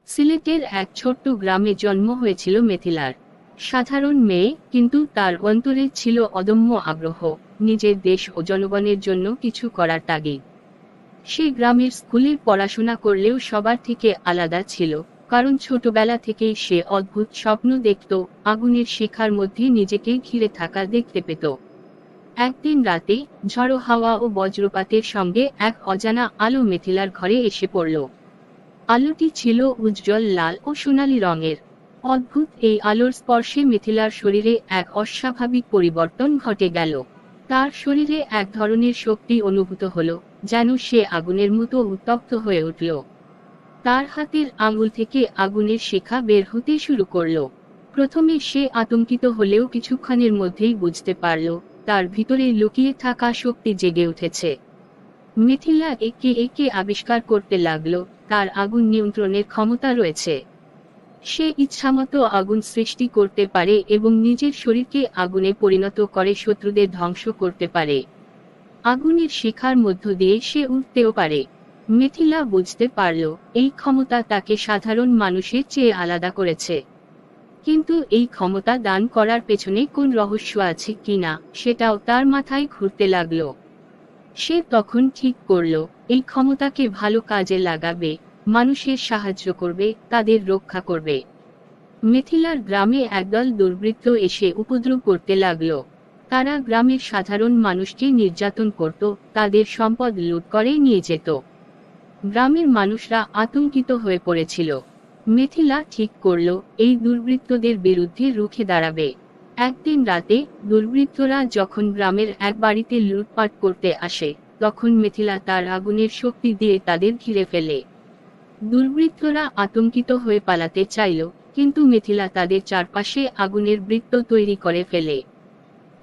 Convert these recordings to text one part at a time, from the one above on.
সিলেটের এক ছোট্ট গ্রামে জন্ম হয়েছিল মিথিলার। সাধারণ মেয়ে, কিন্তু তার অন্তরে ছিল অদম্য আগ্রহ, নিজের দেশ ও জনগণের জন্য কিছু করার তাগিদ। সে গ্রামের স্কুলে পড়াশোনা করলেও সবার থেকে আলাদা ছিল, কারণ ছোটবেলা থেকেই সে অদ্ভুত স্বপ্ন দেখত, আগুনের শিখার মধ্যে নিজেকে ঘিরে থাকা দেখতে পেত। একদিন রাতে ঝড়ো হাওয়া ও বজ্রপাতের সঙ্গে এক অজানা আলো মিথিলার ঘরে এসে পড়ল। আলোটি ছিল উজ্জ্বল লাল ও সোনালী রঙের। অদ্ভুত এই আলোর স্পর্শে মিথিলার শরীরে এক অস্বাভাবিক পরিবর্তন ঘটে গেল। তার শরীরে এক ধরনের শক্তি অনুভূত হলো, যেন সে আগুনের মতো উত্তপ্ত হয়ে উঠল। তার হাতের আঙুল থেকে আগুনের শিখা বের হতে শুরু করলো। প্রথমে সে আতঙ্কিত হলেও কিছুক্ষণের মধ্যেই বুঝতে পারল, তার ভিতরে লুকিয়ে থাকা শক্তি জেগে উঠেছে। মিথিলা একে একে আবিষ্কার করতে লাগলো, তার আগুন নিয়ন্ত্রণের ক্ষমতা রয়েছে। সে ইচ্ছামতো আগুন সৃষ্টি করতে পারে এবং নিজের শরীরকে আগুনে পরিণত করে শত্রুদের ধ্বংস করতে পারে। আগুনের শিখার মধ্য দিয়ে সে উঠতেও পারে। মিথিলা বুঝতে পারল, এই ক্ষমতা তাকে সাধারণ মানুষের চেয়ে আলাদা করেছে। কিন্তু এই ক্ষমতা দান করার পেছনে কোন রহস্য আছে কিনা, সেটাও তার মাথায় ঘুরতে লাগলো। সে তখন ঠিক করল, এই ক্ষমতাকে ভালো কাজে লাগাবে, মানুষের সাহায্য করবে, তাদের রক্ষা করবে। মিথিলার গ্রামে একদল দুর্বৃত্ত এসে উপদ্রব করতে লাগলো। তারা গ্রামের সাধারণ মানুষকে নির্যাতন করত, তাদের সম্পদ লুট করে নিয়ে যেত। গ্রামের মানুষরা আতঙ্কিত হয়ে পড়েছিল। মিথিলা ঠিক করল, এই দুর্বৃত্তদের বিরুদ্ধে রুখে দাঁড়াবে। একদিন রাতে দুর্বৃত্তরা যখন গ্রামের এক বাড়িতে লুটপাট করতে আসে, তখন মিথিলা তার আগুনের শক্তি দিয়ে তাদের ঘিরে ফেলে। দুর্বৃত্তরা আতঙ্কিত হয়ে পালাতে চাইল, কিন্তু মিথিলা তাদের চারপাশে আগুনের বৃত্ত তৈরি করে ফেলে।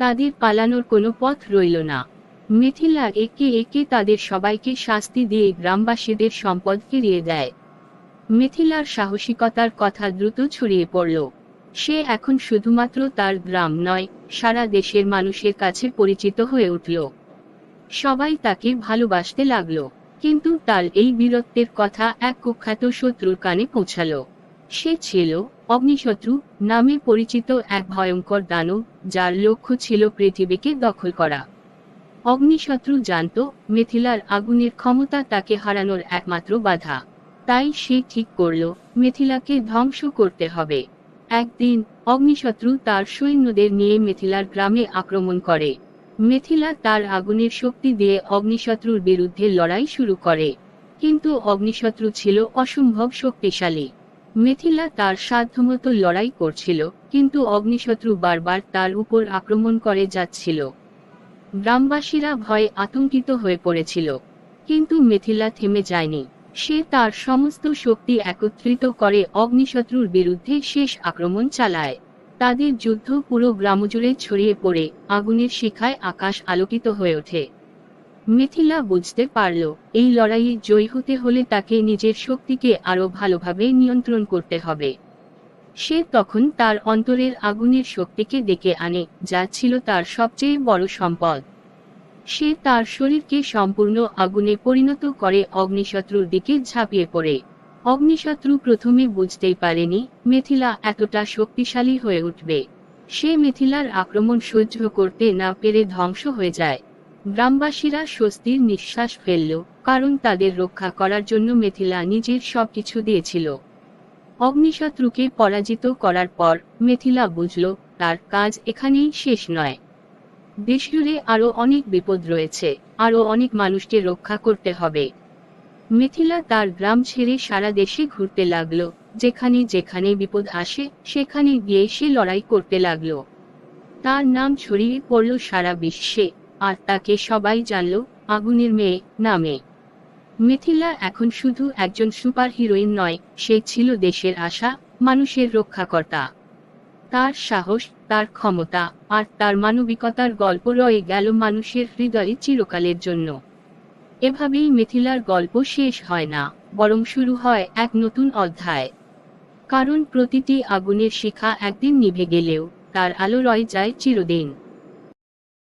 তাদের পালানোর কোনো পথ রইল না। মিথিলা একে একে তাদের সবাইকে শাস্তি দিয়ে গ্রামবাসীদের সম্পদ ফিরিয়ে দেয়। মিথিলার সাহসিকতার কথা দ্রুত ছড়িয়ে পড়ল। সে এখন শুধুমাত্র তার গ্রাম নয়, সারা দেশের মানুষের কাছে পরিচিত হয়ে উঠল। সবাই তাকে ভালোবাসতে লাগলো। কিন্তু তার এই বীরত্বের কথা এক কুখ্যাত শত্রুর কানে পৌঁছাল। সে ছিল অগ্নিশত্রু নামে পরিচিত এক ভয়ঙ্কর দানব, যার লক্ষ্য ছিল পৃথিবীকে দখল করা। অগ্নিশত্রু জানত, মিথিলার আগুনের ক্ষমতা তাকে হারানোর একমাত্র বাধা। তাই সে ঠিক করল, মিথিলাকে ধ্বংস করতে হবে। একদিন অগ্নিশত্রু তার সৈন্যদের নিয়ে মিথিলার গ্রামে আক্রমণ করে। মিথিলা তার আগুনের শক্তি দিয়ে অগ্নিশত্রুর বিরুদ্ধে লড়াই শুরু করে। কিন্তু অগ্নিশত্রু ছিল অসম্ভব শক্তিশালী। মিথিলা তার সাধ্যমতো লড়াই করছিল, কিন্তু অগ্নিশত্রু বারবার তার উপর আক্রমণ করে যাচ্ছিল। গ্রামবাসীরা ভয়ে আতঙ্কিত হয়ে পড়েছিল। কিন্তু মিথিলা থেমে যায়নি। সে তার সমস্ত শক্তি একত্রিত করে অগ্নিশত্রুর বিরুদ্ধে শেষ আক্রমণ চালায়। তাদের যুদ্ধ পুরো গ্রামজুড়ে ছড়িয়ে পড়ে, আগুনের শিখায় আকাশ আলোকিত হয়ে ওঠে। মিথিলা বুঝতে পারল, এই লড়াইয়ে জয়ী হতে হলে তাকে নিজের শক্তিকে আরো ভালোভাবে নিয়ন্ত্রণ করতে হবে। সে তখন তার অন্তরের আগুনের শক্তিকে ডেকে আনে, যা ছিল তার সবচেয়ে বড় সম্পদ। সে তার শরীরকে সম্পূর্ণ আগুনে পরিণত করে অগ্নিশত্রুর দিকে ঝাঁপিয়ে পড়ে। অগ্নিশত্রু প্রথমে বুঝতেই পারেনি মিথিলা এতটা শক্তিশালী হয়ে উঠবে। সে মিথিলার আক্রমণ সহ্য করতে না পেরে ধ্বংস হয়ে যায়। গ্রামবাসীরা স্বস্তির নিঃশ্বাস ফেলল, কারণ তাদের রক্ষা করার জন্য মিথিলা নিজের সবকিছু দিয়েছিল। অগ্নিশত্রুকে পরাজিত করার পর মিথিলা বুঝল, তার কাজ এখানেই শেষ নয়। দেশজুড়ে আরো অনেক বিপদ রয়েছে, আরো অনেক মানুষকে রক্ষা করতে হবে। মিথিলা তার গ্রাম ছেড়ে সারা দেশে ঘুরতে লাগলো। যেখানে যেখানে বিপদ আসে, সেখানে গিয়ে সে লড়াই করতে লাগলো। তার নাম ছড়িয়ে পড়ল সারা বিশ্বে, আর তাকে সবাই জানল আগুনের মেয়ে নামে। মিথিলা এখন শুধু একজন সুপার হিরোইন নয়, সে ছিল দেশের আশা, মানুষের রক্ষাকর্তা। তার সাহস, তার ক্ষমতা, আর তার মানবিকতার গল্প রয়ে গেল মানুষের হৃদয়ে চিরকালের জন্য। এভাবেই মিথিলার গল্প শেষ হয় না, বরং শুরু হয় এক নতুন অধ্যায়। কারণ প্রতিটি আগুনের শিখা একদিন নিভে গেলেও তার আলো রয়ে যায় চিরদিন।